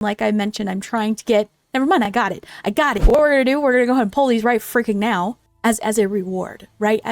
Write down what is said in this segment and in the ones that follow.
Like I mentioned, I'm trying to get, never mind, I got it. What we're gonna do, we're gonna go ahead and pull these right freaking now as a reward, right?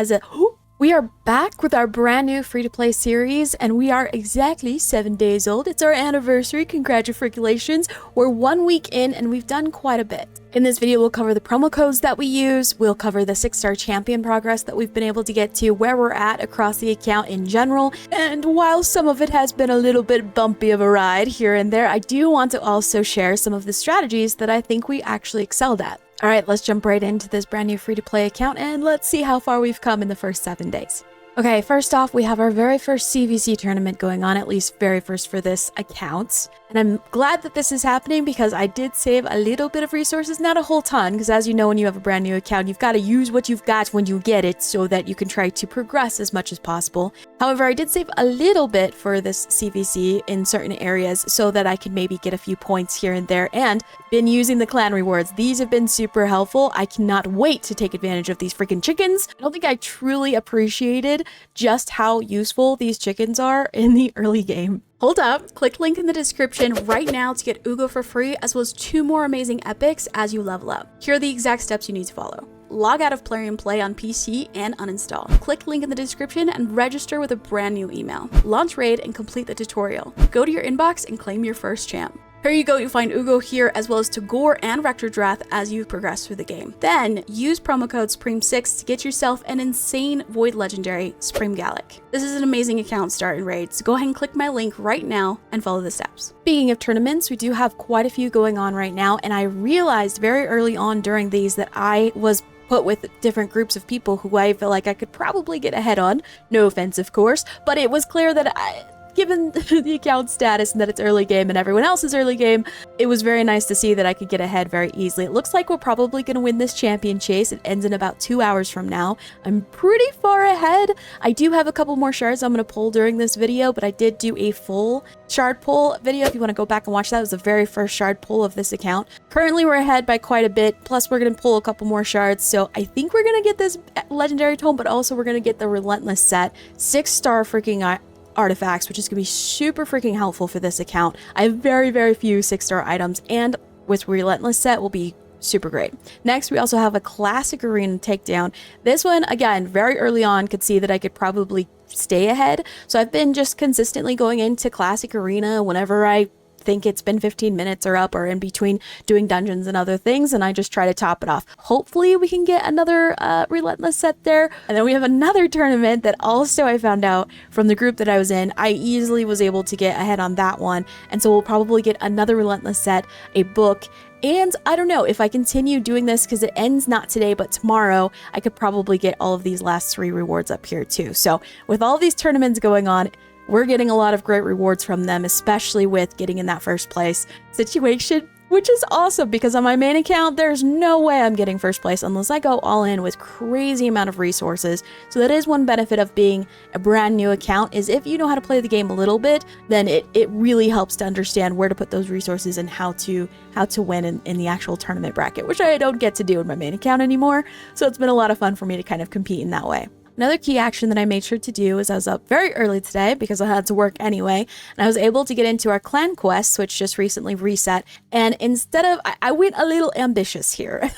We are back with our brand new free-to-play series, and we are exactly 7 days old. It's our anniversary. Congratulations. We're 1 week in, and we've done quite a bit. In this video, we'll cover the promo codes that we use. We'll cover the 6-star champion progress that we've been able to get to, where we're at across the account in general. And while some of it has been a little bit bumpy of a ride here and there, I do want to also share some of the strategies that I think we actually excelled at. All right, let's jump right into this brand new free-to-play account and let's see how far we've come in the first 7 days. Okay, first off, we have our very first CVC tournament going on, at least very first for this account. And I'm glad that this is happening because I did save a little bit of resources, not a whole ton, because as you know, when you have a brand new account, you've got to use what you've got when you get it so that you can try to progress as much as possible. However, I did save a little bit for this CVC in certain areas so that I could maybe get a few points here and there, and been using the clan rewards. These have been super helpful. I cannot wait to take advantage of these freaking chickens. I don't think I truly appreciated just how useful these chickens are in the early game. Hold up, click link in the description right now to get Uugo for free, as well as 2 more amazing epics as you level up. Here are the exact steps you need to follow. Log out of Plarium Play on PC and uninstall. Click link in the description and register with a brand new email. Launch raid and complete the tutorial. Go to your inbox and claim your first champ. Here you go, you find Uugo here, as well as Tagoar and Rector Drath as you progress through the game. Then, use promo code SPREAM6 to get yourself an insane Void Legendary, Supreme Galek. This is an amazing account start in Raid, so go ahead and click my link right now and follow the steps. Speaking of tournaments, we do have quite a few going on right now, and I realized very early on during these that I was put with different groups of people who I feel like I could probably get ahead on. No offense, of course, but it was clear that given the account status and that it's early game and everyone else's early game, it was very nice to see that I could get ahead very easily. It looks like we're probably going to win this champion chase. It ends in about 2 hours from now. I'm pretty far ahead. I do have a couple more shards I'm going to pull during this video, but I did do a full shard pull video. If you want to go back and watch that, it was the very first shard pull of this account. Currently, we're ahead by quite a bit. Plus, we're going to pull a couple more shards. So I think we're going to get this legendary tome, but also we're going to get the Relentless set. 6-star freaking artifacts, which is going to be super freaking helpful for this account. I have very, very few 6-star items, and with Relentless set will be super great. Next, we also have a classic arena takedown. This one, again, very early on, could see that I could probably stay ahead. So I've been just consistently going into classic arena whenever I think it's been 15 minutes or up, or in between doing dungeons and other things, and I just try to top it off. Hopefully we can get another Relentless set there. And then we have another tournament that also I found out from the group that I was in. I easily was able to get ahead on that one, and so we'll probably get another Relentless set, a book, and I don't know if I continue doing this because it ends not today but tomorrow. I could probably get all of these last 3 rewards up here too. So with all these tournaments going on, we're getting a lot of great rewards from them, especially with getting in that first place situation, which is awesome because on my main account, there's no way I'm getting first place unless I go all in with crazy amount of resources. So that is one benefit of being a brand new account, is if you know how to play the game a little bit, then it really helps to understand where to put those resources and how to win in the actual tournament bracket, which I don't get to do in my main account anymore. So it's been a lot of fun for me to kind of compete in that way. Another key action that I made sure to do is I was up very early today because I had to work anyway, and I was able to get into our clan quests, which just recently reset, and instead of, I went a little ambitious here.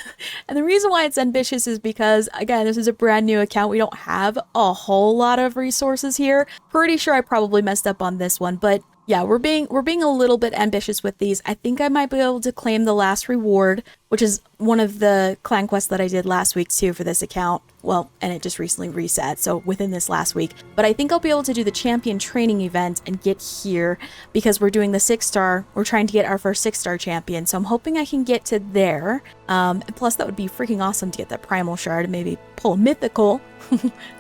And the reason why it's ambitious is because, again, this is a brand new account. We don't have a whole lot of resources here. Pretty sure I probably messed up on this one, but yeah, we're being a little bit ambitious with these. I think I might be able to claim the last reward, which is one of the clan quests that I did last week too for this account. Well, and it just recently reset, so within this last week. But I think I'll be able to do the champion training event and get here because we're doing the 6-star. We're trying to get our first 6-star champion, so I'm hoping I can get to there. And plus, that would be freaking awesome to get that primal shard and maybe pull a mythical.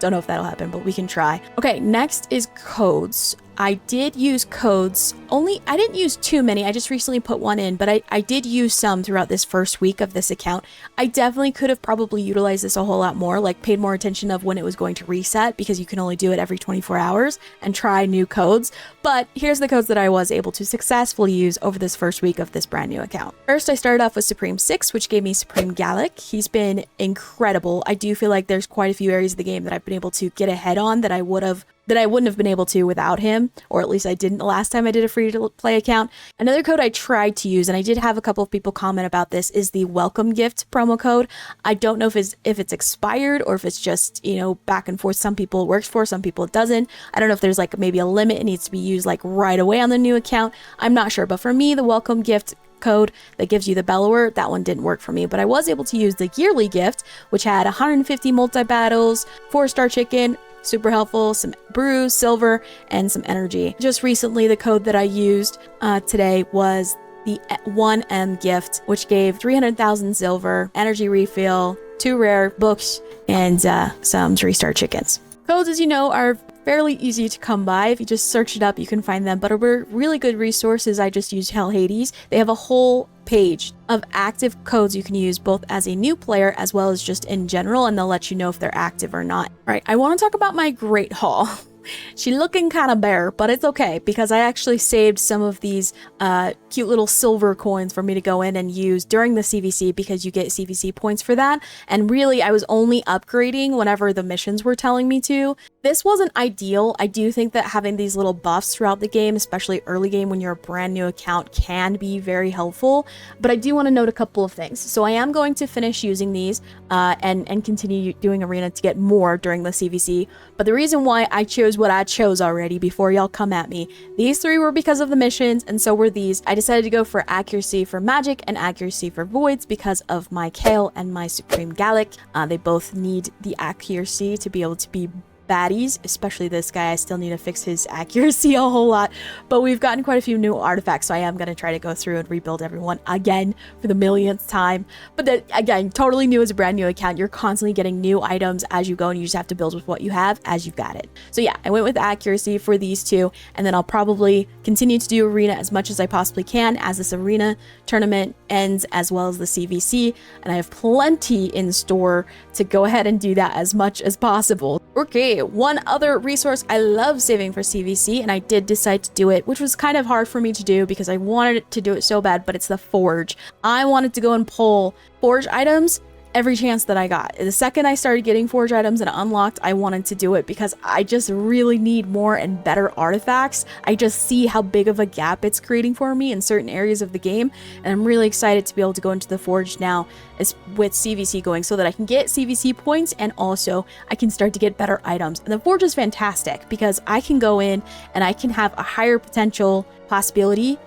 Don't know if that'll happen, but we can try. Okay, next is codes. I did use codes, I didn't use too many, I just recently put one in, but I did use some throughout this first week of this account. I definitely could have probably utilized this a whole lot more, like paid more attention of when it was going to reset, because you can only do it every 24 hours and try new codes. But here's the codes that I was able to successfully use over this first week of this brand new account. First, I started off with Supreme 6, which gave me Supreme Galek. He's been incredible. I do feel like there's quite a few areas of the game that I've been able to get ahead on that I would have that I wouldn't have been able to without him, or at least I didn't the last time I did a free-to-play account. Another code I tried to use, and I did have a couple of people comment about this, is the welcome gift promo code. I don't know if it's expired or if it's just, you know, back and forth. Some people it works for, some people it doesn't. I don't know if there's like maybe a limit, it needs to be used like right away on the new account. I'm not sure, but for me, the welcome gift code that gives you the bellower, that one didn't work for me, but I was able to use the yearly gift, which had 150 multi-battles, 4-star chicken, super helpful, some brews, silver, and some energy. Just recently, the code that I used today was the 1M gift, which gave 300,000 silver, energy refill, 2 rare books, and some 3-star chickens. Codes, as you know, are fairly easy to come by. If you just search it up, you can find them, but a really good resource is I just used Hell Hades. They have a whole page of active codes you can use both as a new player as well as just in general, and they'll let you know if they're active or not. All right, I want to talk about my Great Hall. She looking kind of bare, but it's okay because I actually saved some of these cute little silver coins for me to go in and use during the CVC because you get CVC points for that. And really, I was only upgrading whenever the missions were telling me to. This wasn't ideal. I do think that having these little buffs throughout the game, especially early game when you're a brand new account, can be very helpful. But I do want to note a couple of things. So I am going to finish using these and continue doing Arena to get more during the CVC. But the reason why I chose what I chose already before y'all come at me, these 3 were because of the missions, and so were these. I decided to go for accuracy for magic and accuracy for voids because of my Kael and my Supreme Galek. They both need the accuracy to be able to be baddies, especially this guy. I still need to fix his accuracy a whole lot, but we've gotten quite a few new artifacts, so I am going to try to go through and rebuild everyone again for the millionth time. But that, again, totally new as a brand new account. You're constantly getting new items as you go, and you just have to build with what you have as you've got it. So yeah, I went with accuracy for these 2, and then I'll probably continue to do Arena as much as I possibly can as this Arena tournament ends, as well as the CVC, and I have plenty in store to go ahead and do that as much as possible. Okay, one other resource I love saving for CVC, and I did decide to do it, which was kind of hard for me to do because I wanted to do it so bad, but it's the Forge. I wanted to go and pull Forge items every chance that I got. The second I started getting Forge items and unlocked, I wanted to do it because I just really need more and better artifacts. I just see how big of a gap it's creating for me in certain areas of the game, and I'm really excited to be able to go into the Forge now with CVC going so that I can get CVC points and also I can start to get better items. And the Forge is fantastic because I can go in and I can have a higher possibility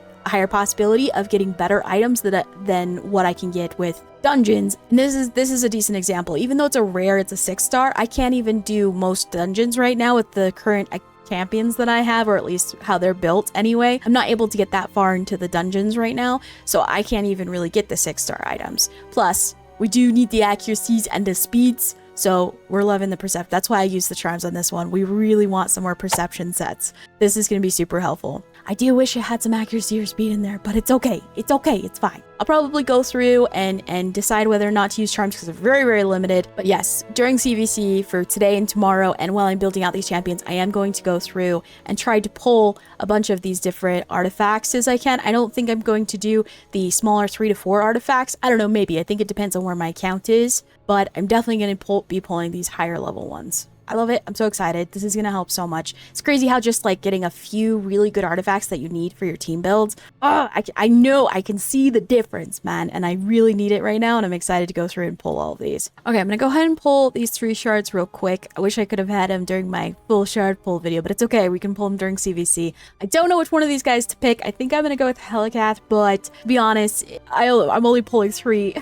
of getting better items than what I can get with dungeons. And this is a decent example. Even though it's a rare, it's a 6-star, I can't even do most dungeons right now with the current champions that I have, or at least how they're built anyway. I'm not able to get that far into the dungeons right now, so I can't even really get the 6-star items. Plus, we do need the accuracies and the speeds, so we're loving the perception. That's why I use the charms on this one. We really want some more perception sets. This is going to be super helpful. I do wish it had some accuracy or speed in there, but it's okay. It's okay. It's fine. I'll probably go through and decide whether or not to use charms because they're very, very limited. But yes, during CVC for today and tomorrow, and while I'm building out these champions, I am going to go through and try to pull a bunch of these different artifacts as I can. I don't think I'm going to do the smaller 3 to 4 artifacts. I don't know, maybe. I think it depends on where my account is, but I'm definitely going to be pulling these higher level ones. I love it. I'm so excited. This is going to help so much. It's crazy how just like getting a few really good artifacts that you need for your team builds. Oh, I know I can see the difference, man. And I really need it right now. And I'm excited to go through and pull all of these. Okay, I'm going to go ahead and pull these 3 shards real quick. I wish I could have had them during my full shard pull video, but it's okay. We can pull them during CVC. I don't know which one of these guys to pick. I think I'm going to go with Helicath, but to be honest, I'm only pulling three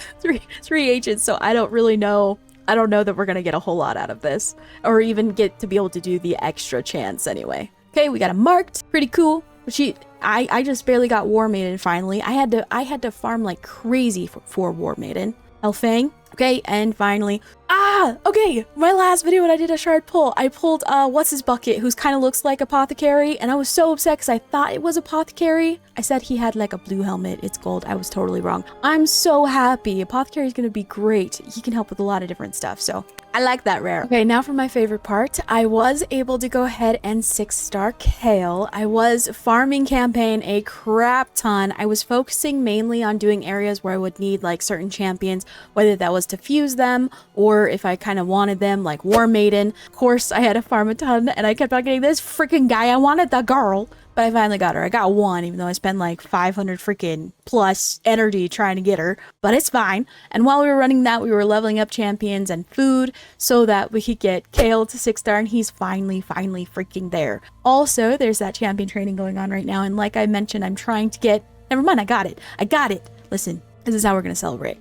agents, so I don't really know. I don't know that we're going to get a whole lot out of this, or even get to be able to do the extra chance anyway. Okay, we got a marked. Pretty cool. I just barely got War Maiden finally. I had to farm like crazy for War Maiden. Elfang. Okay, and finally, okay, my last video when I did a shard pull, I pulled, what's his bucket, who's kind of looks like Apothecary, and I was so upset because I thought it was Apothecary. I said he had like a blue helmet, it's gold, I was totally wrong. I'm so happy, Apothecary is going to be great. He can help with a lot of different stuff, so I like that rare. Okay, now for my favorite part, I was able to go ahead and 6-star Kael. I was farming campaign a crap ton. I was focusing mainly on doing areas where I would need like certain champions, whether that was to fuse them or or if I kind of wanted them, like War Maiden. Of course, I had to farm a ton, and I kept on getting this freaking guy. I wanted the girl, but I finally got her. I got one, even though I spent like 500 freaking plus energy trying to get her, but it's fine. And while we were running that, we were leveling up champions and food so that we could get Kael to 6-star, and he's finally freaking there. Also, there's that champion training going on right now, and like I mentioned, I'm trying to get, never mind, I got it. Listen, this is how we're gonna celebrate.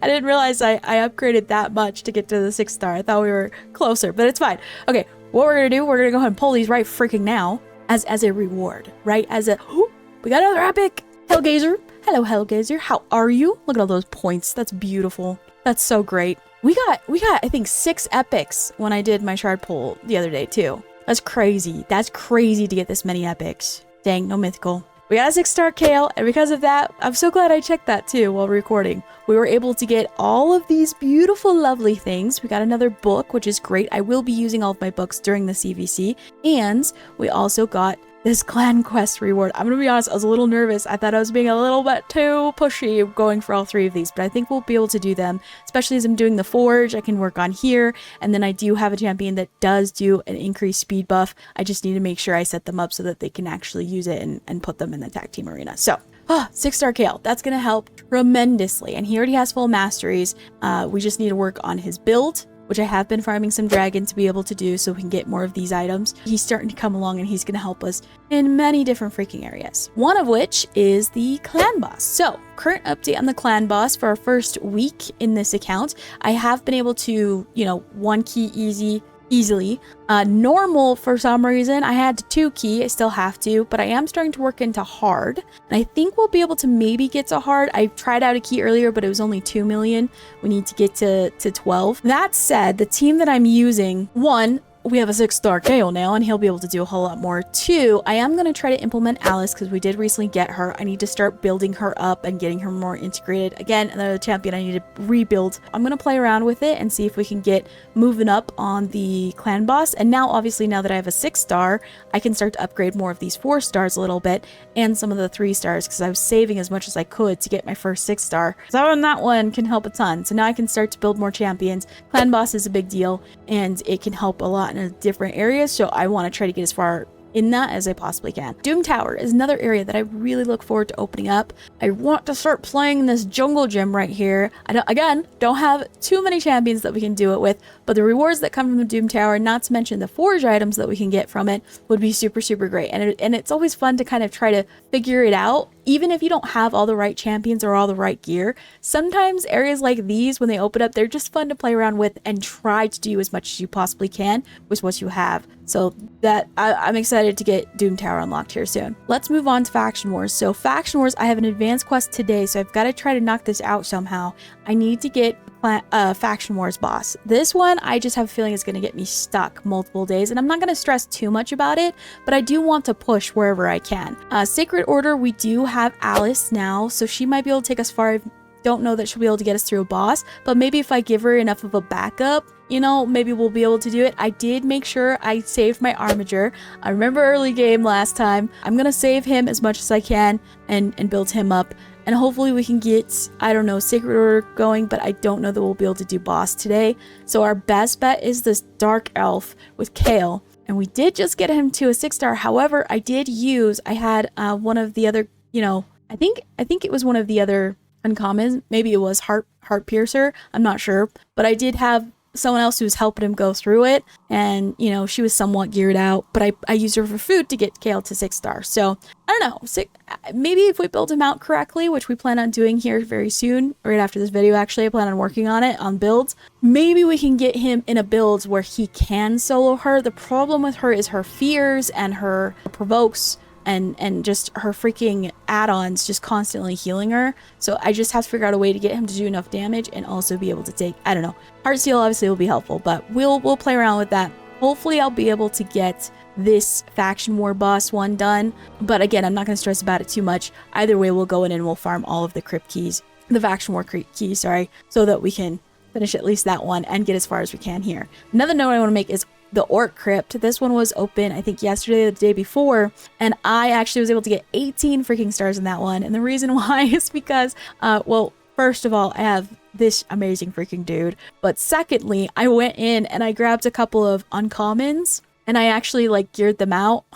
I didn't realize I upgraded that much to get to the 6-star. I thought we were closer, but it's fine. Okay, what we're gonna do, we're gonna go ahead and pull these right freaking now as a reward, right? We got another epic. Hellgazer. Hello, Hellgazer. How are you? Look at all those points. That's beautiful. That's so great. We got I think 6 epics when I did my shard pull the other day too. That's crazy. That's crazy to get this many epics. Dang, no mythical. We got a 6-star Kael, and because of that, I'm so glad I checked that too while recording. We were able to get all of these beautiful, lovely things. We got another book, which is great. I will be using all of my books during the CVC, and we also got this clan quest reward. I'm gonna be honest, I was a little nervous. I thought I was being a little bit too pushy going for all 3 of these, but I think we'll be able to do them, especially as I'm doing the forge. I can work on here, and then I do have a champion that does do an increased speed buff. I just need to make sure I set them up so that they can actually use it and put them in the tag team arena. So 6-star Kael, that's gonna help tremendously, and he already has full masteries. We just need to work on his build, which I have been farming some dragon to be able to do so we can get more of these items. He's starting to come along, and he's going to help us in many different freaking areas. One of which is the clan boss. So, current update on the clan boss for our first week in this account. I have been able to, 1 key easily. Normal, for some reason, I had to 2 key. I still have to, but I am starting to work into hard. And I think we'll be able to maybe get to hard. I tried out a key earlier, but it was only 2 million. We need to get to 12. That said, the team that I'm using, 1, we have a 6-star Kael now, and he'll be able to do a whole lot more. 2, I am going to try to implement Alice because we did recently get her. I need to start building her up and getting her more integrated. Again, another champion I need to rebuild. I'm going to play around with it and see if we can get moving up on the clan boss. And now, obviously, now that I have a 6-star, I can start to upgrade more of these 4-stars a little bit and some of the 3-stars because I was saving as much as I could to get my first 6-star. So on that one can help a ton. So now I can start to build more champions. Clan boss is a big deal, and it can help a lot in a different areas, so I want to try to get as far in that as I possibly can. Doom Tower is another area that I really look forward to opening up. I want to start playing this jungle gym right here. I don't have too many champions that we can do it with, but the rewards that come from the Doom Tower, not to mention the forge items that we can get from it, would be super great. And it's always fun to kind of try to figure it out. Even if you don't have all the right champions or all the right gear, sometimes areas like these, when they open up, they're just fun to play around with and try to do as much as you possibly can with what you have. So that I'm excited to get Doom Tower unlocked here soon. Let's move on to Faction Wars. So Faction Wars, I have an advanced quest today, so I've got to try to knock this out somehow. I need to get Faction Wars boss. This one, I just have a feeling is going to get me stuck multiple days, and I'm not going to stress too much about it, but I do want to push wherever I can. Sacred Order, we do have Alice now, so she might be able to take us far. I don't know that she'll be able to get us through a boss, but maybe if I give her enough of a backup, maybe we'll be able to do it. I did make sure I saved my Armiger. I remember early game last time. I'm going to save him as much as I can and build him up. And hopefully we can get, Sacred Order going, but I don't know that we'll be able to do boss today. So our best bet is this Dark Elf with Kael. And we did just get him to a 6-star. However, I had one of the other, I think it was one of the other uncommons. Maybe it was Heart Piercer. I'm not sure. But I did have someone else who was helping him go through it, and she was somewhat geared out, but I used her for food to get Kael to 6-star. So I don't know, maybe if we build him out correctly, which we plan on doing here very soon, right after this video. Actually, I plan on working on it on builds. Maybe we can get him in a build where he can solo her. The problem with her is her fears and her provokes and just her freaking add-ons just constantly healing her. So I just have to figure out a way to get him to do enough damage and also be able to take, Heart Seal obviously will be helpful, but we'll play around with that. Hopefully I'll be able to get this Faction War boss one done, but again, I'm not going to stress about it too much. Either way, we'll go in and we'll farm all of the crypt keys, the Faction War keys, so that we can finish at least that one and get as far as we can here. Another note I want to make is the Orc Crypt. This one was open, I think, yesterday or the day before, and I actually was able to get 18 freaking stars in that one. And the reason why is because, first of all, I have this amazing freaking dude. But secondly, I went in and I grabbed a couple of uncommons and I actually like geared them out.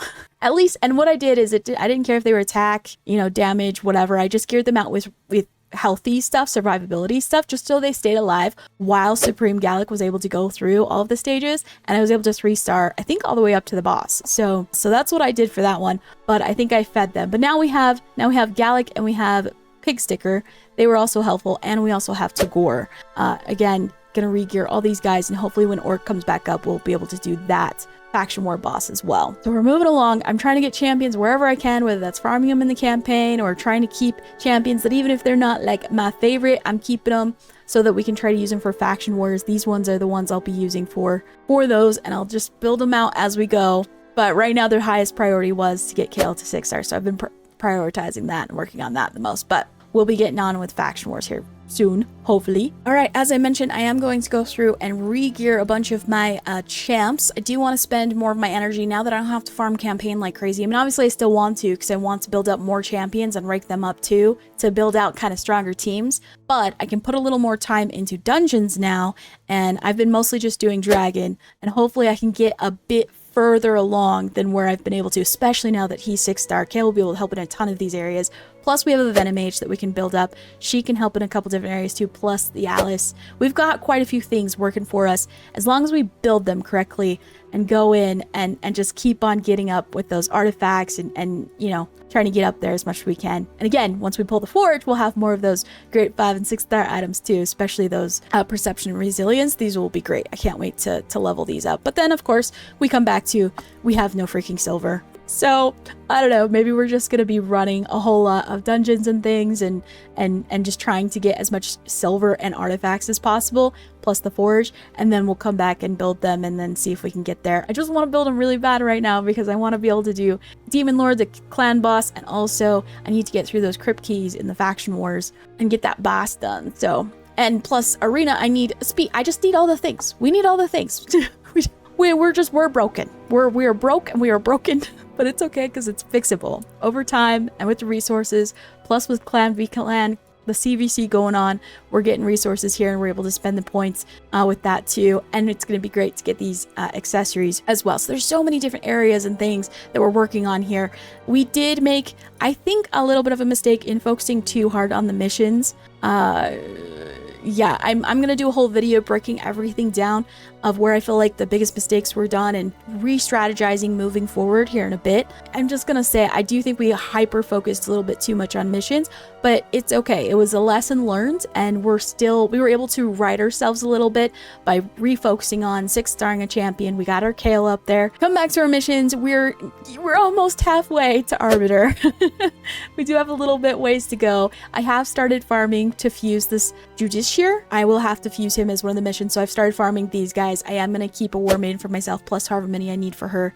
At least, and what I did is I didn't care if they were attack, you know, damage, whatever. I just geared them out with healthy stuff, survivability stuff, just so they stayed alive while Supreme Galek was able to go through all of the stages, and I was able to 3-star, I think, all the way up to the boss. So that's what I did for that one, but I think I fed them. But now we have Galek and we have Pig Sticker. They were also helpful, and we also have Tagoar. Again, gonna re-gear all these guys, and hopefully when Orc comes back up, we'll be able to do that faction war boss as well. So we're moving along. I'm trying to get champions wherever I can, whether that's farming them in the campaign or trying to keep champions that even if they're not like my favorite, I'm keeping them so that we can try to use them for faction wars. These ones are the ones I'll be using for those, and I'll just build them out as we go. But right now their highest priority was to get Kael to 6-star, so I've been prioritizing that and working on that the most. But we'll be getting on with faction wars here soon, hopefully. All right, as I mentioned, I am going to go through and re-gear a bunch of my champs. I do want to spend more of my energy now that I don't have to farm campaign like crazy. I mean, obviously I still want to, because I want to build up more champions and rank them up too, to build out kind of stronger teams. But I can put a little more time into dungeons now, and I've been mostly just doing dragon, and hopefully I can get a bit further along than where I've been able to, especially now that he's 6-star. Kael will be able to help in a ton of these areas. Plus we have a Venom Mage that we can build up. She can help in a couple different areas too, plus the Alice. We've got quite a few things working for us as long as we build them correctly and go in and just keep on getting up with those artifacts and you know, trying to get up there as much as we can. And again, once we pull the forge, we'll have more of those great 5- and 6-star items too, especially those perception and resilience. These will be great. I can't wait to level these up. But then of course we come back to, we have no freaking silver. So I don't know, maybe we're just gonna be running a whole lot of dungeons and things and just trying to get as much silver and artifacts as possible, plus the forge, and then we'll come back and build them and then see if we can get there. I just want to build them really bad right now because I want to be able to do Demon Lord, the clan boss, and also I need to get through those crypt keys in the faction wars and get that boss done. So, and plus arena, I need speed. I just need all the things. We need all the things. We're broken. We are broke and we are broken, but it's okay because it's fixable over time and with the resources. Plus with clan v clan, the CVC going on, we're getting resources here and we're able to spend the points with that too. And it's going to be great to get these accessories as well. So there's so many different areas and things that we're working on here. We did make, I think, a little bit of a mistake in focusing too hard on the missions. Yeah, I'm gonna do a whole video breaking everything down of where I feel like the biggest mistakes were done and re-strategizing moving forward here in a bit. I'm just gonna say I do think we hyper-focused a little bit too much on missions, but it's okay. It was a lesson learned, and we were able to right ourselves a little bit by refocusing on 6-starring a champion. We got our Kael up there. Come back to our missions. We're almost halfway to Arbiter. We do have a little bit ways to go. I have started farming to fuse this Justiciar. I will have to fuse him as one of the missions, so I've started farming these guys. I am going to keep a War Maiden for myself, plus however many I need for her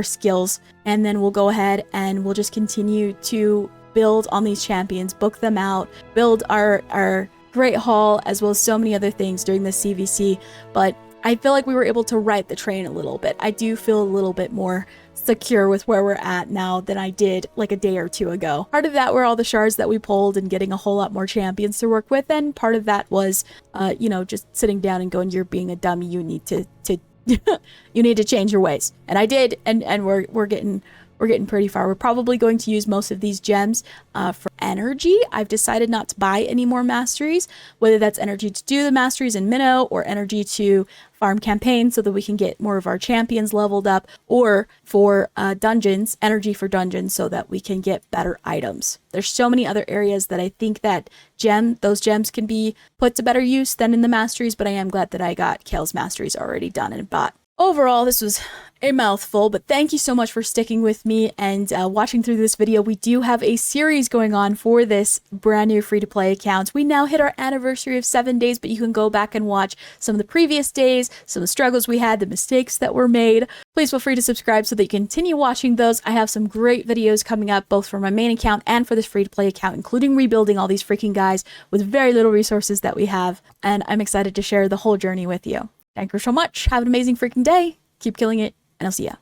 skills, and then we'll go ahead and we'll just continue to build on these champions, book them out, build our Great Hall, as well as so many other things during the CVC. But I feel like we were able to right the train a little bit. I do feel a little bit more secure with where we're at now than I did like a day or two ago. Part of that were all the shards that we pulled and getting a whole lot more champions to work with, and part of that was you know, just sitting down and going, you're being a dummy, you need to you need to change your ways. And I did, and we're getting pretty far. We're probably going to use most of these gems for energy. I've decided not to buy any more masteries, whether that's energy to do the masteries in Minnow or energy to farm campaigns so that we can get more of our champions leveled up, or for dungeons, energy for dungeons so that we can get better items. There's so many other areas that I think that those gems can be put to better use than in the masteries, but I am glad that I got Kael's masteries already done and bought. Overall, this was a mouthful, but thank you so much for sticking with me and watching through this video. We do have a series going on for this brand new free-to-play account. We now hit our anniversary of 7 days, but you can go back and watch some of the previous days, some of the struggles we had, the mistakes that were made. Please feel free to subscribe so that you continue watching those. I have some great videos coming up, both for my main account and for this free-to-play account, including rebuilding all these freaking guys with very little resources that we have, and I'm excited to share the whole journey with you. Thank you so much. Have an amazing freaking day. Keep killing it, and I'll see ya.